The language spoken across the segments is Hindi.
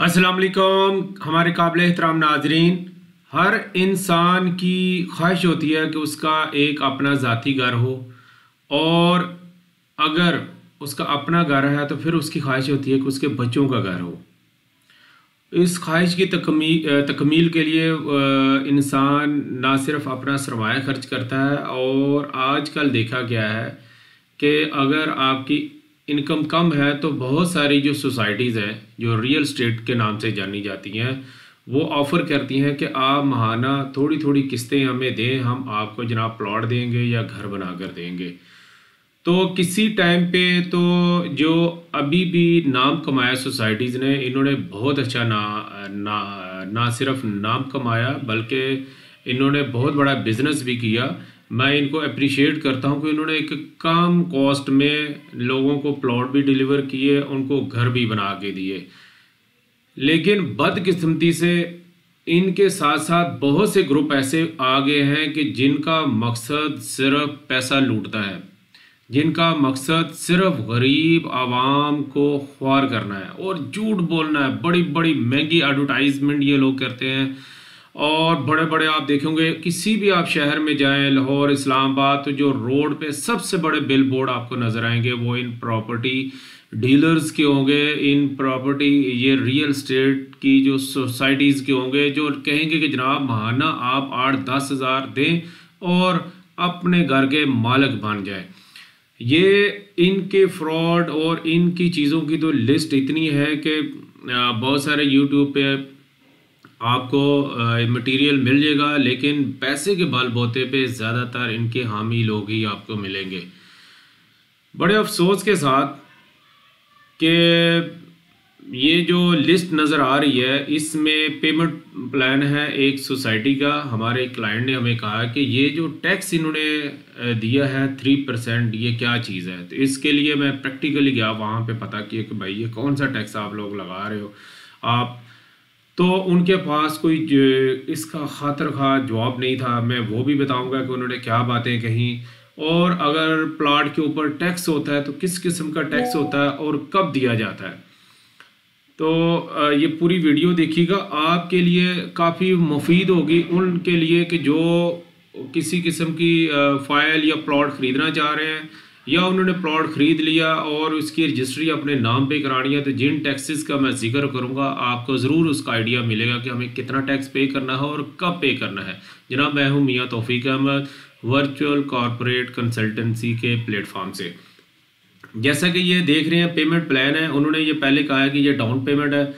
अस्सलाम वालेकुम हमारे काबिल एहतराम नाजरीन। हर इंसान की ख्वाहिश होती है कि उसका एक अपना ज़ाती घर हो, और अगर उसका अपना घर है तो फिर उसकी ख्वाहिश होती है कि उसके बच्चों का घर हो। इस ख्वाहिश की तकमील के लिए इंसान ना सिर्फ अपना सरमाया खर्च करता है, और आजकल देखा गया है कि अगर आपकी इनकम कम है तो बहुत सारी जो सोसाइटीज़ हैं जो रियल स्टेट के नाम से जानी जाती हैं, वो ऑफ़र करती हैं कि आप महाना थोड़ी थोड़ी किस्तें हमें दें, हम आपको जनाब प्लॉट देंगे या घर बना कर देंगे। तो किसी टाइम पे तो जो अभी भी नाम कमाया सोसाइटीज़ ने, इन्होंने बहुत अच्छा ना सिर्फ नाम कमाया बल्कि इन्होंने बहुत बड़ा बिजनेस भी किया। मैं इनको अप्रिशिएट करता हूँ कि इन्होंने एक कम कॉस्ट में लोगों को प्लॉट भी डिलीवर किए, उनको घर भी बना के दिए। लेकिन बदकिस्मती से इनके साथ साथ बहुत से ग्रुप ऐसे आ गए हैं कि जिनका मकसद सिर्फ पैसा लूटता है, जिनका मकसद सिर्फ गरीब आवाम को ख्वार करना है और झूठ बोलना है। बड़ी बड़ी महंगी एडवर्टाइजमेंट ये लोग करते हैं, और बड़े बड़े आप देखेंगे किसी भी आप शहर में जाएं, लाहौर, इस्लामाबाद, तो जो रोड पे सबसे बड़े बिल बोर्ड आपको नज़र आएंगे वो इन प्रॉपर्टी डीलर्स के होंगे, इन प्रॉपर्टी ये रियल स्टेट की जो सोसाइटीज़ के होंगे, जो कहेंगे कि जनाब महाना आप 8-10 हज़ार दें और अपने घर के मालिक बन जाए। ये इनके फ्रॉड और इनकी चीज़ों की तो लिस्ट इतनी है कि बहुत सारे यूट्यूब पे आपको मटेरियल मिल जाएगा, लेकिन पैसे के बलबूते पे ज़्यादातर इनके हामी लोग ही आपको मिलेंगे। बड़े अफसोस के साथ कि ये जो लिस्ट नज़र आ रही है इसमें पेमेंट प्लान है एक सोसाइटी का। हमारे क्लाइंट ने हमें कहा कि ये जो टैक्स इन्होंने दिया है 3%, ये क्या चीज़ है। तो इसके लिए मैं प्रैक्टिकली गया, वहाँ पे पता किया कि भाई ये कौन सा टैक्स आप लोग लगा रहे हो आप। तो उनके पास कोई इसका खातर खा जवाब नहीं था। मैं वो भी बताऊंगा कि उन्होंने क्या बातें कहीं, और अगर प्लाट के ऊपर टैक्स होता है तो किस किस्म का टैक्स होता है और कब दिया जाता है। तो ये पूरी वीडियो देखिएगा, आपके लिए काफ़ी मुफीद होगी उनके लिए कि जो किसी किस्म की फ़ाइल या प्लॉट ख़रीदना चाह रहे हैं, या उन्होंने प्लॉट ख़रीद लिया और उसकी रजिस्ट्री अपने नाम पे करानी है। तो जिन टैक्सेस का मैं जिक्र करूँगा आपको ज़रूर उसका आइडिया मिलेगा कि हमें कितना टैक्स पे करना है और कब पे करना है। जनाब मैं हूँ मियाँ तौफीक अहमद, वर्चुअल कॉरपोरेट कंसल्टेंसी के प्लेटफॉर्म से। जैसा कि ये देख रहे हैं पेमेंट प्लान है, उन्होंने ये पहले कहा है कि ये डाउन पेमेंट है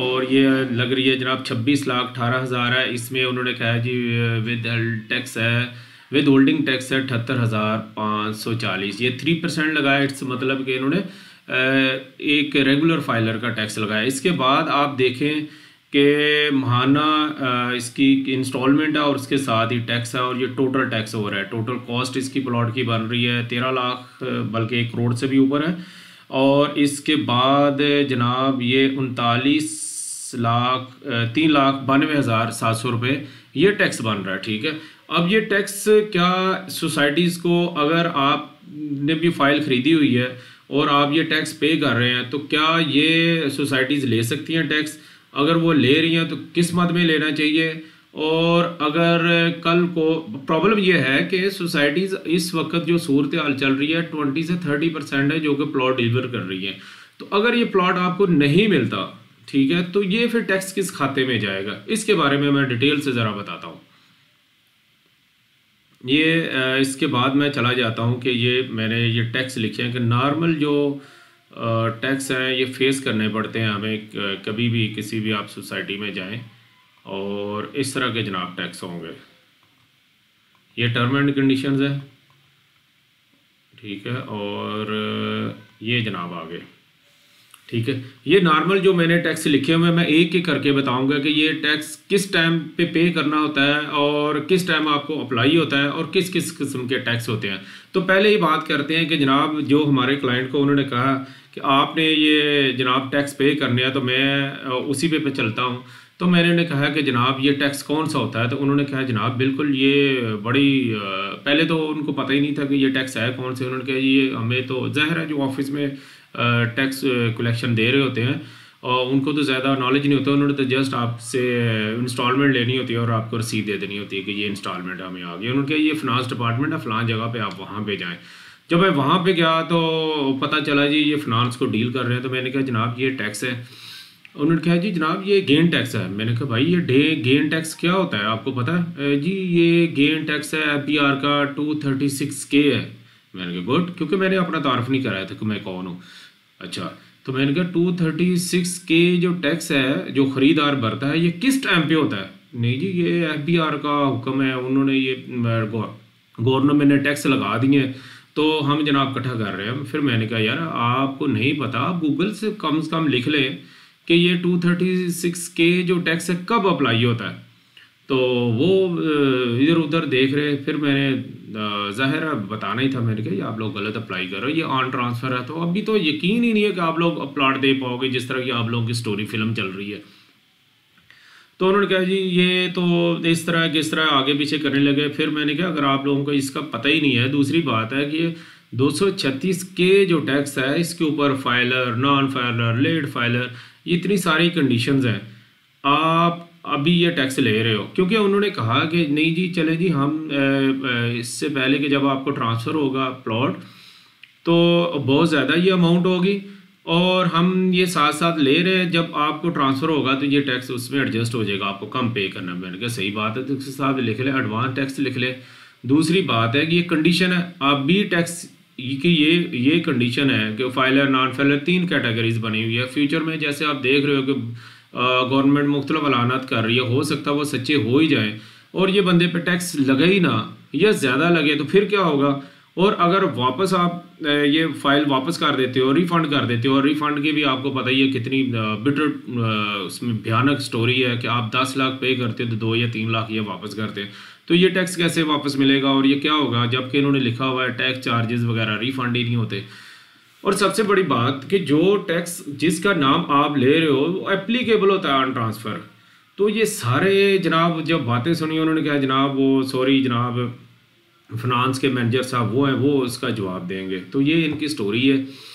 और ये लग रही है जनाब 26,18,000 है। इसमें उन्होंने कहा है जी विद टैक्स है, विद होल्डिंग टैक्स है 78,540। ये 3% लगाया, इट्स मतलब कि इन्होंने एक रेगुलर फाइलर का टैक्स लगाया। इसके बाद आप देखें कि महाना इसकी इंस्टॉलमेंट है और उसके साथ ही टैक्स है, और ये टोटल टैक्स हो रहा है। टोटल कॉस्ट इसकी प्लॉट की बन रही है 13 लाख, बल्कि 1 करोड़ से भी ऊपर है। और इसके बाद जनाब ये 3,92,700 रुपये ये टैक्स बन रहा है। ठीक है, अब ये टैक्स क्या सोसाइटीज़ को, अगर आपने भी फ़ाइल ख़रीदी हुई है और आप ये टैक्स पे कर रहे हैं, तो क्या ये सोसाइटीज़ ले सकती हैं टैक्स? अगर वो ले रही हैं तो किस मद में लेना चाहिए? और अगर कल को प्रॉब्लम ये है कि सोसाइटीज़ इस वक्त जो सूरत हाल चल रही है 20 से 30% है जो कि प्लॉट डिलीवर कर रही है। तो अगर ये प्लॉट आपको नहीं मिलता, ठीक है, तो ये फिर टैक्स किस खाते में जाएगा, इसके बारे में मैं डिटेल से ज़रा बताता हूँ। ये इसके बाद मैं चला जाता हूँ कि मैंने ये टैक्स लिखे हैं कि नॉर्मल जो टैक्स हैं ये फेस करने पड़ते हैं हमें कभी भी किसी भी आप सोसाइटी में जाएं, और इस तरह के जनाब टैक्स होंगे। ये टर्म एंड कंडीशंस है, ठीक है, और ये जनाब आगे, ठीक है। ये नॉर्मल जो मैंने टैक्स लिखे हुए मैं एक एक करके बताऊंगा कि ये टैक्स किस टाइम पे करना होता है और किस टाइम आपको अप्लाई होता है और किस किस किस्म के टैक्स होते हैं। तो पहले ही बात करते हैं कि जनाब जो हमारे क्लाइंट को उन्होंने कहा कि आपने ये जनाब टैक्स पे करने हैं, तो मैं उसी पे चलता हूँ। तो मैंने उन्हें कहा कि जनाब ये टैक्स कौन सा होता है। तो उन्होंने कहा जनाब बिल्कुल ये बड़ी पहले तो उनको पता ही नहीं था कि ये टैक्स है कौन से। उन्होंने कहा ये हमें तो ज़ाहिर है जो ऑफिस में टैक्स कलेक्शन दे रहे होते हैं, और उनको तो ज़्यादा नॉलेज नहीं होता, उन्होंने तो जस्ट आपसे इंस्टॉलमेंट लेनी होती है और आपको रसीद दे देनी होती है कि ये इंस्टॉलमेंट हमें आ गई। उन्होंने कहा ये फिनांस डिपार्टमेंट है, फ़लाँ जगह पे आप वहाँ पे जाएँ। जब मैं वहाँ पे गया तो पता चला जी ये फिनांस को डील कर रहे हैं। तो मैंने कहा जनाब ये टैक्स है। उन्होंने कहा जी जनाब ये गेन टैक्स है। मैंने कहा भाई ये गेन टैक्स क्या होता है आपको पता है? जी ये गेन टैक्स है FBR का 236K है। मैंने कहा गुड, क्योंकि मैंने अपना तारफ़ नहीं कराया था कि मैं कौन हूँ। अच्छा, तो मैंने कहा 236K जो टैक्स है जो ख़रीदार भरता है ये किस टाइम पे होता है? नहीं जी ये FBR का हुक्म है, उन्होंने ये गवर्नमेंट ने टैक्स लगा दिए हैं तो हम जनाब इकट्ठा कर रहे हैं। फिर मैंने कहा यार आपको नहीं पता, आप गूगल से कम लिख लें कि ये 236K जो टैक्स है कब अप्लाई होता है। तो वो इधर उधर देख रहे। फिर मैंने ज़ाहिर है बताना ही था। मैंने कहा ये आप लोग गलत अप्लाई कर रहे हो, ये ऑन ट्रांसफ़र है। तो अभी तो यकीन ही नहीं है कि आप लोग प्लॉट दे पाओगे जिस तरह की आप लोगों की स्टोरी फिल्म चल रही है। तो उन्होंने कहा जी ये तो इस तरह किस तरह आगे पीछे करने लगे। फिर मैंने कहा अगर आप लोगों को इसका पता ही नहीं है, दूसरी बात है कि 236K जो टैक्स है इसके ऊपर filer, non filer, late filer, इतनी सारी कंडीशंस हैं। आप अभी ये टैक्स ले रहे हो क्योंकि उन्होंने कहा कि नहीं जी चले जी हम इससे पहले कि जब आपको ट्रांसफ़र होगा प्लॉट तो बहुत ज़्यादा ये अमाउंट होगी और हम ये साथ साथ ले रहे हैं, जब आपको ट्रांसफ़र होगा तो ये टैक्स उसमें एडजस्ट हो जाएगा, आपको कम पे करना। मैंने कहा सही बात है, तो उसके साथ लिख ले एडवांस टैक्स लिख ले। दूसरी बात है कि ये कंडीशन है अभी टैक्स कि ये कंडीशन है कि फाइलर नॉन फाइलर 3 कैटेगरीज बनी हुई है। फ्यूचर में जैसे आप देख रहे हो कि गवर्नमेंट मुख्तलिफ ऐलानात कर रही है, हो सकता है वो सच्चे हो ही जाएँ और ये बंदे पे टैक्स लगे ही ना या ज़्यादा लगे, तो फिर क्या होगा? और अगर वापस आप ये फाइल वापस कर देते हो, रिफ़ंड कर देते हो, और रिफ़ंड की भी आपको पता ही है कितनी बिटर उसमें भयानक स्टोरी है कि आप 10 लाख पे करते हो तो 2 या 3 लाख ये वापस करते हैं। तो ये टैक्स कैसे वापस मिलेगा और ये क्या होगा जबकि इन्होंने लिखा हुआ है टैक्स चार्जेस वगैरह रिफ़ंड ही नहीं होते। और सबसे बड़ी बात कि जो टैक्स जिसका नाम आप ले रहे हो वो एप्लीकेबल होता है ऑन ट्रांसफ़र। तो ये सारे जनाब जब बातें सुनी उन्होंने कहा जनाब वो सॉरी जनाब फिनांस के मैनेजर साहब वो हैं, वो उसका जवाब देंगे। तो ये इनकी स्टोरी है।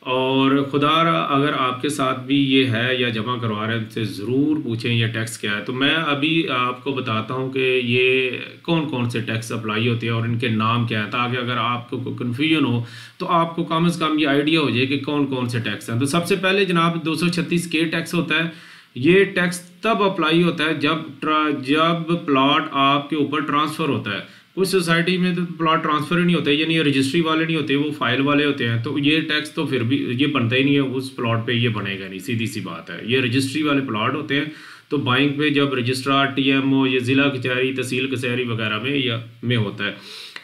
और खुदा अगर आपके साथ भी ये है या जमा करवा रहे हैं तो ज़रूर पूछें ये टैक्स क्या है। तो मैं अभी आपको बताता हूँ कि ये कौन कौन से टैक्स अप्लाई होते हैं और इनके नाम क्या है, ताकि अगर आपको कन्फ्यूजन हो तो आपको कम से कम ये आइडिया हो जाए कि कौन कौन से टैक्स हैं। तो सबसे पहले जनाब 236K टैक्स होता है। ये टैक्स तब अप्लाई होता है जब प्लॉट आपके ऊपर ट्रांसफ़र होता है। कुछ सोसाइटी में तो प्लॉट ट्रांसफ़र ही नहीं होते, यानी रजिस्ट्री वाले नहीं होते, वो फाइल वाले होते हैं। तो ये टैक्स तो फिर भी ये बनता ही नहीं है, उस प्लॉट पे ये बनेगा नहीं, सीधी सी बात है। ये रजिस्ट्री वाले प्लॉट होते हैं। तो बाइंग पे जब रजिस्ट्रार TMO ये ज़िला कचहरी तहसील कचहरी वगैरह में होता है।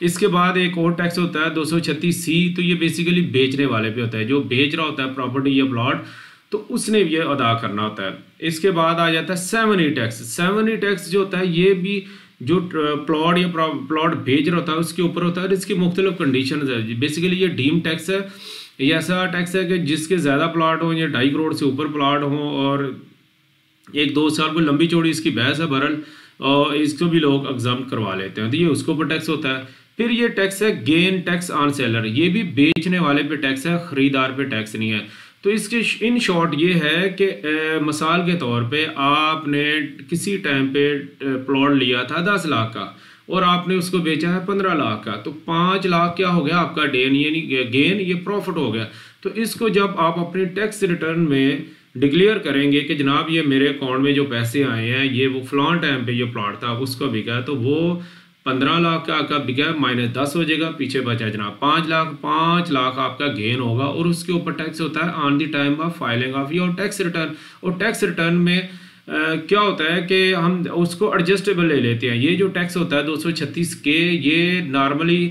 इसके बाद एक और टैक्स होता है 236C। तो ये बेसिकली बेचने वाले पे होता है, जो बेच रहा होता है प्रॉपर्टी या प्लॉट तो उसने ये अदा करना होता है। इसके बाद आ जाता है 7E टैक्स। 7E टैक्स जो होता है ये भी जो प्लॉट या प्लॉट भेज रहा होता है उसके ऊपर होता है। इसकी मुख्तलिफ कंडीशन है। बेसिकली ये डीम टैक्स है। ये ऐसा टैक्स है कि जिसके ज़्यादा प्लॉट हों या 2.5 करोड़ से ऊपर प्लॉट हों और 1-2 साल को लंबी चौड़ी इसकी बहस है बहरल, और इसको भी लोग एग्जाम करवा लेते हैं। तो ये उसके ऊपर टैक्स होता है। फिर ये टैक्स है गेन टैक्स ऑन सेलर। ये भी बेचने वाले पे टैक्स है, ख़रीदार पे टैक्स नहीं है। तो इसके इन शॉर्ट ये है कि मिसाल के तौर पे आपने किसी टाइम पे प्लॉट लिया था 10 लाख का और आपने उसको बेचा है 15 लाख का, तो 5 लाख क्या हो गया आपका गेन, ये प्रॉफिट हो गया। तो इसको जब आप अपने टैक्स रिटर्न में डिक्लेयर करेंगे कि जनाब ये मेरे अकाउंट में जो पैसे आए हैं ये वो फलां टाइम पे ये प्लॉट था उसको बिका, तो वो 15 लाख का बिका -10 हो जाएगा, पीछे बचा जनाब 5 लाख। 5 लाख आपका गेन होगा और उसके ऊपर टैक्स होता है on the time of filing of your tax return. और टैक्स रिटर्न में क्या होता है कि हम उसको एडजस्टेबल ले लेते हैं। ये जो टैक्स होता है 236K ये नॉर्मली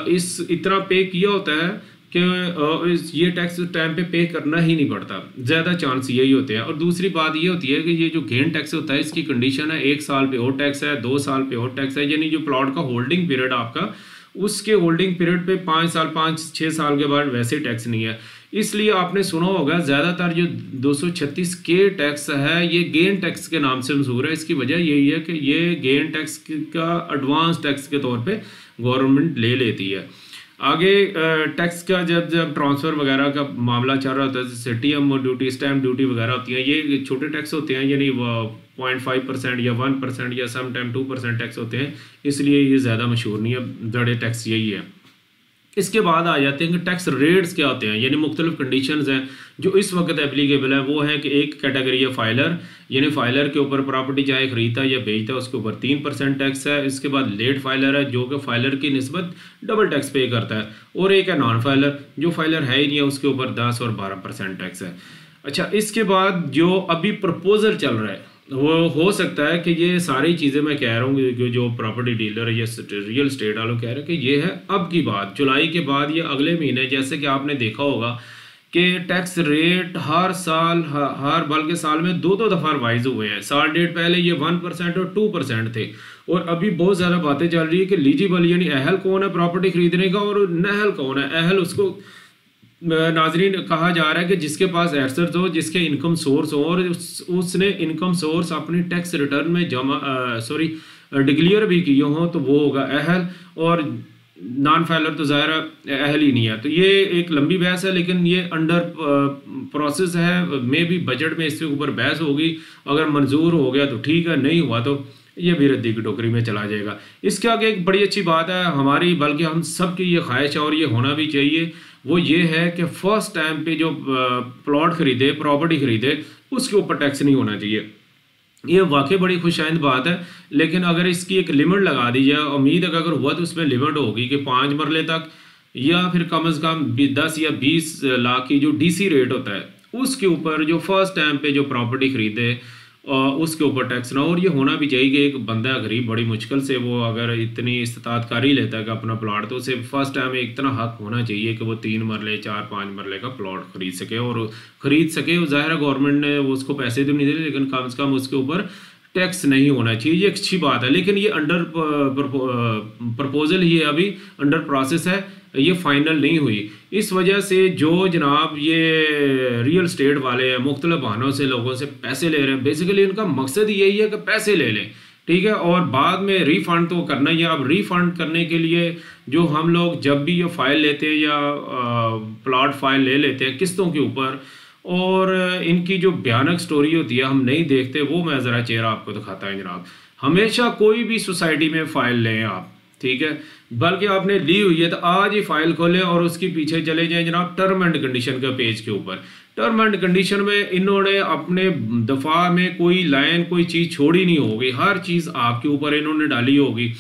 इस इतना पे किया होता है कि ये टैक्स टाइम पे करना ही नहीं पड़ता, ज़्यादा चांस यही होते हैं। और दूसरी बात ये होती है कि ये जो गेन टैक्स होता है इसकी कंडीशन है 1 साल पे और टैक्स है, 2 साल पे और टैक्स है। यानी जो प्लॉट का होल्डिंग पीरियड आपका उसके होल्डिंग पीरियड पे 5-6 साल के बाद वैसे टैक्स नहीं है। इसलिए आपने सुना होगा ज़्यादातर जो 236K टैक्स है ये गेन टैक्स के नाम से मशहूर है। इसकी वजह यही है कि ये गेन टैक्स का एडवांस टैक्स के तौर पे गवर्नमेंट ले लेती है। आगे टैक्स का जब ट्रांसफ़र वगैरह का मामला चल रहा होता है, सिटीएम ड्यूटी, स्टैम्प ड्यूटी वगैरह होती हैं, ये छोटे टैक्स होते हैं, यानी 0.5% या 1% या सम टाइम 2% टैक्स होते हैं, इसलिए ये ज़्यादा मशहूर नहीं है, बड़े टैक्स यही है। इसके बाद आ जाते हैं कि टैक्स रेट्स क्या होते हैं, यानी मुख्तलिफ कंडीशंस हैं जो इस वक्त एप्लीकेबल है। वो है कि एक कैटेगरी है फाइलर, यानी फाइलर के ऊपर प्रॉपर्टी चाहे खरीदता है या बेचता है उसके ऊपर 3% टैक्स है। इसके बाद लेट फाइलर है जो कि फाइलर की निस्बत डबल टैक्स पे करता है, और एक है नॉन फाइलर जो फाइलर है ही नहीं है, उसके ऊपर 10 और 12% टैक्स है। अच्छा, इसके बाद जो अभी प्रपोजल चल रहा है वो हो सकता है कि ये सारी चीज़ें मैं कह रहा हूँ कि जो प्रॉपर्टी डीलर या रियल स्टेट वालों कह रहे हैं कि ये है अब की बात, जुलाई के बाद या अगले महीने, जैसे कि आपने देखा होगा कि टैक्स रेट हर साल हर बल्कि साल में दो दफ़ा रिवाइज हुए हैं। साल डेढ़ पहले ये 1% और 2% थे, और अभी बहुत ज़्यादा बातें चल रही है कि एलिजिबल यानी अहल कौन है प्रॉपर्टी खरीदने का और नहल कौन है। अहल उसको नाजरीन कहा जा रहा है कि जिसके पास एसेट्स हो, जिसके इनकम सोर्स हो, और उसने इनकम सोर्स अपनी टैक्स रिटर्न में डिक्लेयर भी किए हों तो वो होगा अहल, और नॉन फाइलर तो ज़ाहिर अहल ही नहीं है। तो ये एक लंबी बहस है, लेकिन ये अंडर प्रोसेस है, मे भी बजट में इसके ऊपर बहस होगी। अगर मंजूर हो गया तो ठीक है, नहीं हुआ तो ये भी रद्दी की टोकरी में चला जाएगा। इसके आगे एक बड़ी अच्छी बात है हमारी, बल्कि हम सब की ये ख्वाहिश है और ये होना भी चाहिए, वो ये है कि फर्स्ट टाइम पे जो प्लॉट खरीदे, प्रॉपर्टी खरीदे, उसके ऊपर टैक्स नहीं होना चाहिए। ये वाकई बड़ी खुशाइंद बात है, लेकिन अगर इसकी एक लिमिट लगा दी जाए, उम्मीद है कि अगर हुआ तो उसमें लिमिट होगी कि 5 मरले तक, या फिर कम से कम 10 या 20 लाख की जो डीसी रेट होता है उसके ऊपर जो फर्स्ट टाइम पे जो प्रॉपर्टी खरीदे उसके ऊपर टैक्स ना हो। और ये होना भी चाहिए कि एक बंदा गरीब बड़ी मुश्किल से वो अगर इतनी इस्तात कर ही लेता है कि अपना प्लॉट, तो उसे फर्स्ट टाइम इतना हक होना चाहिए कि वो 3 मरले 4-5 मरले का प्लॉट खरीद सके, और खरीद सके। ज़ाहिर है गवर्नमेंट ने वो उसको पैसे तो नहीं दे, लेकिन कम से कम उसके ऊपर टैक्स नहीं होना चाहिए। ये अच्छी बात है, लेकिन ये अंडर प्रपोजल ही है, अभी अंडर प्रोसेस है, ये फाइनल नहीं हुई। इस वजह से जो जनाब ये रियल स्टेट वाले हैं मुख्तलिफ बहानों से लोगों से पैसे ले रहे हैं, बेसिकली उनका मकसद यही है कि पैसे ले लें, ठीक है, और बाद में रिफ़ंड तो करना ही है। अब रिफ़ंड करने के लिए जो हम लोग जब भी ये फ़ाइल लेते हैं या प्लॉट फाइल ले लेते हैं किस्तों के ऊपर, और इनकी जो भयानक स्टोरी होती है हम नहीं देखते, वो मैं ज़रा चेहरा आपको दिखाता हूँ जनाब। हमेशा कोई भी सोसाइटी में फ़ाइल लें आप, ठीक है, बल्कि आपने ली हुई है तो आज ही फाइल खोलें और उसके पीछे चले जाएं जनाब टर्म एंड कंडीशन का पेज के ऊपर। टर्म एंड कंडीशन में इन्होंने अपने दफा में कोई लाइन कोई चीज़ छोड़ी नहीं होगी, हर चीज़ आपके ऊपर इन्होंने डाली होगी।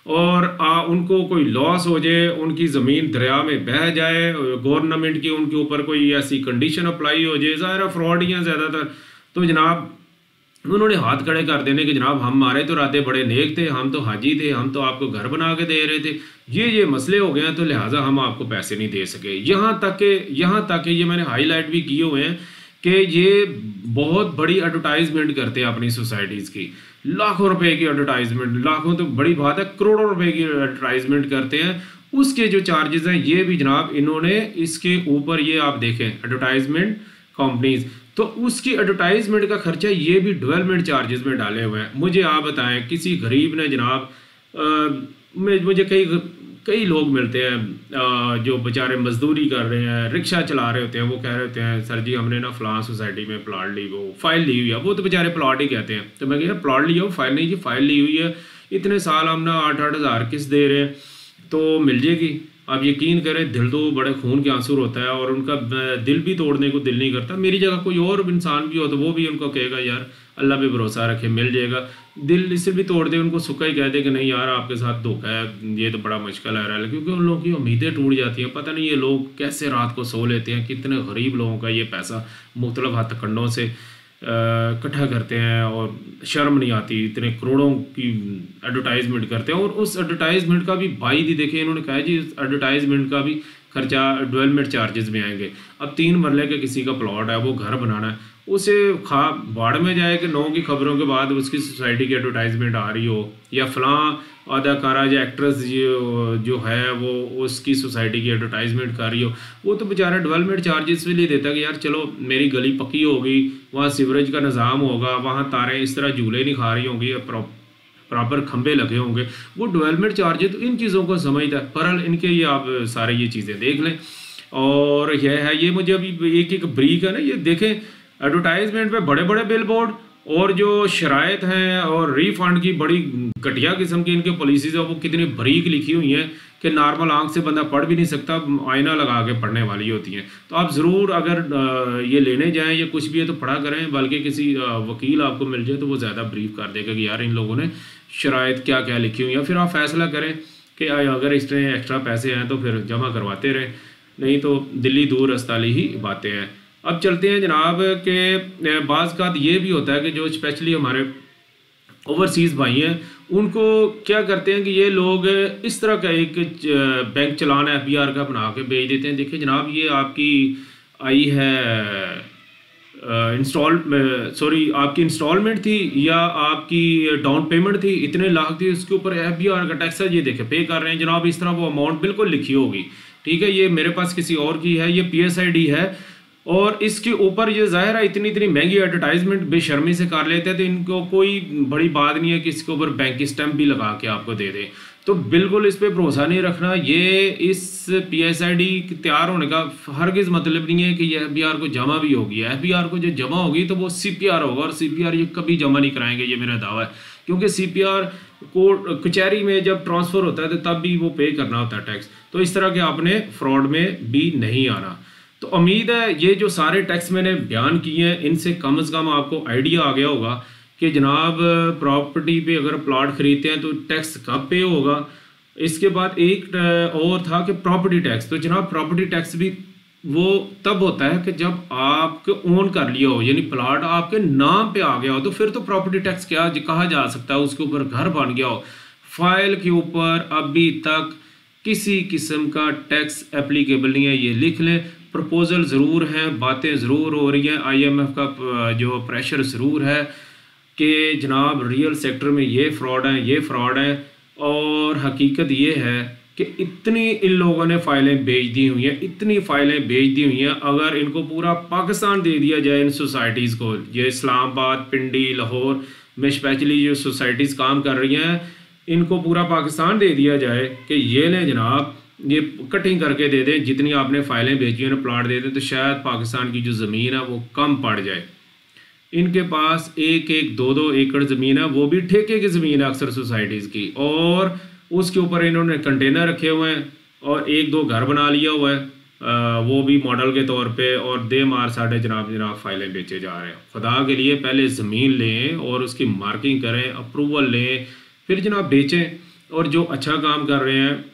और उनको कोई लॉस हो जाए, उनकी ज़मीन दरिया में बह जाए, गवर्नमेंट की उनके ऊपर कोई ऐसी कंडीशन अप्लाई हो जाए, ज़ाहिर फ्रॉड ही हैं ज़्यादातर, तो जनाब उन्होंने हाथ खड़े कर देने कि जनाब हमारे तो इरादे बड़े नेक थे, हम तो हाजी थे, हम तो आपको घर बना के दे रहे थे, ये मसले हो गए हैं तो लिहाजा हम आपको पैसे नहीं दे सके। यहाँ तक कि ये मैंने हाईलाइट भी किए हुए हैं कि ये बहुत बड़ी एडवर्टाइजमेंट करते हैं अपनी सोसाइटीज़ की, लाखों रुपए की एडवर्टाइजमेंट, लाखों तो बड़ी बात है, करोड़ों रुपए की एडवर्टाइजमेंट करते हैं। उसके जो चार्जेस हैं ये भी जनाब इन्होंने इसके ऊपर, ये आप देखें एडवर्टाइजमेंट कंपनीज, तो उसकी एडवर्टाइजमेंट का खर्चा ये भी डेवलपमेंट चार्जेस में डाले हुए हैं। मुझे आप बताएं, किसी गरीब ने जनाब मुझे कई लोग मिलते हैं जो बेचारे मजदूरी कर रहे हैं, रिक्शा चला रहे होते हैं, वो कह रहे होते हैं सर जी हमने ना फलां सोसाइटी में प्लॉट ली, वो फाइल ली हुई है, वो तो बेचारे प्लॉट ही कहते हैं। तो मैं कह प्लॉट लिया हो, फाइल नहीं जी, फाइल ली हुई है, इतने साल हम ना 8-8 हज़ार किस्त दे रहे हैं तो मिल जाएगी। आप यकीन करें दिल तो बड़े खून के आंसू होता है, और उनका दिल भी तोड़ने को दिल नहीं करता। मेरी जगह कोई और इंसान भी हो तो वो भी उनको कहेगा यार अल्लाह पे भरोसा रखे मिल जाएगा, दिल इससे भी तोड़ दे, उनको सुक्का ही कह दे कि नहीं यार आपके साथ धोखा है, ये तो बड़ा मुश्किल है रहा है, क्योंकि उन लोगों की उम्मीदें टूट जाती हैं। पता नहीं ये लोग कैसे रात को सो लेते हैं, कितने गरीब लोगों का ये पैसा मुख्तलिफ हथकंडों से इकट्ठा करते हैं, और शर्म नहीं आती, इतने करोड़ों की एडवर्टाइजमेंट करते हैं। और उस एडवर्टाइजमेंट का भी भाई दी देखे इन्होंने कहा जी इस एडवर्टाइजमेंट का भी खर्चा डेवलपमेंट चार्जेस में आएंगे। अब 3 मरले के किसी का प्लॉट है, वो घर बनाना है, उसे बाढ़ में जाए कि 9 की खबरों के बाद उसकी सोसाइटी की एडवर्टाइजमेंट आ रही हो, या फलां अदाकारा या एक्ट्रेस जो है वो उसकी सोसाइटी की एडवर्टाइजमेंट कर रही हो, वो तो बेचारा डेवलपमेंट चार्जेस भी नहीं देता कि यार चलो मेरी गली पक्की होगी, वहाँ सीवरेज का निज़ाम होगा, वहाँ तारें इस तरह झूले नहीं खा रही होंगी, प्रॉपर खंबे लगे होंगे, वो डेवलपमेंट चार्ज है। तो इन चीज़ों को समझता है। बहरहाल इनके ये आप सारे ये चीज़ें देख लें। और यह है, ये मुझे अभी एक एक ब्रीक है ना, ये देखें एडवर्टाइजमेंट पे बड़े बड़े बिल बोर्ड, और जो शराइत हैं और रिफंड की बड़ी घटिया किस्म की इनके पॉलिसीज है, वो कितनी बारीक लिखी हुई हैं कि नॉर्मल आंख से बंदा पढ़ भी नहीं सकता, आईना लगा के पढ़ने वाली होती हैं। तो आप ज़रूर अगर ये लेने जाएं या कुछ भी है तो पढ़ा करें, बल्कि किसी वकील आपको मिल जाए तो वो ज़्यादा ब्रीफ कर देगा कि यार इन लोगों ने शराइत क्या क्या लिखी हुई हैं। फिर आप फैसला करें कि अगर इस तरह एक्स्ट्रा पैसे हैं तो फिर जमा करवाते रहें, नहीं तो दिल्ली दूर रस्ताली ही बातें हैं। अब चलते हैं जनाब के बाज़ का ये भी होता है कि जो स्पेशली हमारे ओवरसीज़ भाई हैं, उनको क्या करते हैं कि ये लोग इस तरह का एक बैंक चलान FBR का बना के भेज देते हैं। देखिए जनाब, ये आपकी आई है आपकी इंस्टॉलमेंट थी या आपकी डाउन पेमेंट थी, इतने लाख थी, उसके ऊपर FBR का टैक्स है, ये देखे पे कर रहे हैं जनाब। इस तरह वो अमाउंट बिल्कुल लिखी होगी, ठीक है। ये मेरे पास किसी और की है, ये PSID है, और इसके ऊपर ये ज़ाहिर है इतनी इतनी महंगी एडवर्टाइजमेंट बेशर्मी से कर लेते हैं, तो इनको कोई बड़ी बात नहीं है कि इसके ऊपर बैंक स्टैंप भी लगा के आपको दे दे। तो बिल्कुल इस पर भरोसा नहीं रखना। ये इस PSID तैयार होने का हरगिज़ मतलब नहीं है कि ये FBR को जमा भी होगी। FBR को जो जमा होगी तो वो CPR होगा, और CPR ये कभी जमा नहीं कराएंगे, ये मेरा दावा है। क्योंकि CPR को कचहरी में जब ट्रांसफ़र होता है तो तब भी वो पे करना होता है टैक्स। तो इस तरह के आपने फ्रॉड में भी नहीं आना। तो उम्मीद है ये जो सारे टैक्स मैंने बयान किए हैं, इनसे कम से कम आपको आइडिया आ गया होगा कि जनाब प्रॉपर्टी पे अगर प्लॉट ख़रीदते हैं तो टैक्स कब पे होगा। इसके बाद एक और था कि प्रॉपर्टी टैक्स। तो जनाब प्रॉपर्टी टैक्स भी वो तब होता है कि जब आपके ओन कर लिया हो, यानी प्लॉट आपके नाम पे आ गया हो, तो फिर तो प्रॉपर्टी टैक्स क्या कहा जा सकता है, उसके ऊपर घर बन गया हो। फाइल के ऊपर अभी तक किसी किस्म का टैक्स एप्लीकेबल नहीं है, ये लिख लें। प्रपोजल ज़रूर हैं, बातें ज़रूर हो रही हैं, IMF का जो प्रेशर ज़रूर है कि जनाब रियल सेक्टर में ये फ्रॉड है, ये फ्रॉड है। और हकीकत ये है कि इतनी इन लोगों ने फ़ाइलें भेज दी हुई हैं, इतनी फ़ाइलें भेज दी हुई हैं, अगर इनको पूरा पाकिस्तान दे दिया जाए इन सोसाइटीज़ को, ये इस्लामाबाद, पिंडी, लाहौर में स्पेशली जो सोसाइटीज़ काम कर रही हैं, इनको पूरा पाकिस्तान दे दिया जाए कि ये लें जनाब, ये कटिंग करके दे दें, जितनी आपने फ़ाइलें भेजी हैं प्लाट दे दें, तो शायद पाकिस्तान की जो ज़मीन है वो कम पड़ जाए। इनके पास 1-1, 2-2 एकड़ ज़मीन है, वो भी ठेके की ज़मीन है अक्सर सोसाइटीज़ की, और उसके ऊपर इन्होंने कंटेनर रखे हुए हैं और 1-2 घर बना लिया हुआ है, वो भी मॉडल के तौर पे, और दे मार साढ़े जनाब फ़ाइलें बेचे जा रहे हैं। खुदा के लिए पहले ज़मीन लें और उसकी मार्किंग करें, अप्रूवल लें, फिर जनाब बेचें। और जो अच्छा काम कर रहे हैं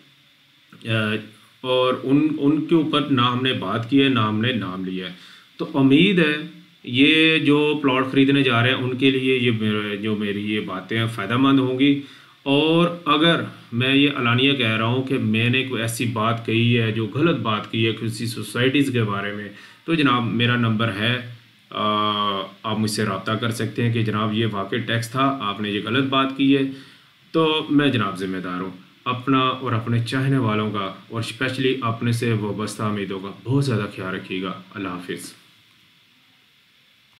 और उनके ऊपर ना हमने बात की है, ना हमने नाम लिया है। तो उम्मीद है ये जो प्लॉट ख़रीदने जा रहे हैं उनके लिए ये मेरी ये बातें हैं फ़ायदेमंद होंगी। और अगर मैं ये अलानिया कह रहा हूँ कि मैंने कोई ऐसी बात कही है जो गलत बात की है किसी सोसाइटीज़ के बारे में, तो जनाब मेरा नंबर है, आप मुझसे रब्ता कर सकते हैं कि जनाब ये वाकई टैक्स था, आपने ये गलत बात की है। तो मैं जनाब ज़िम्मेदार हूँ। अपना और अपने चाहने वालों का और स्पेशली अपने से वाबस्ता उम्मीदों का बहुत ज़्यादा ख्याल रखिएगा। अल्लाह हाफिज़।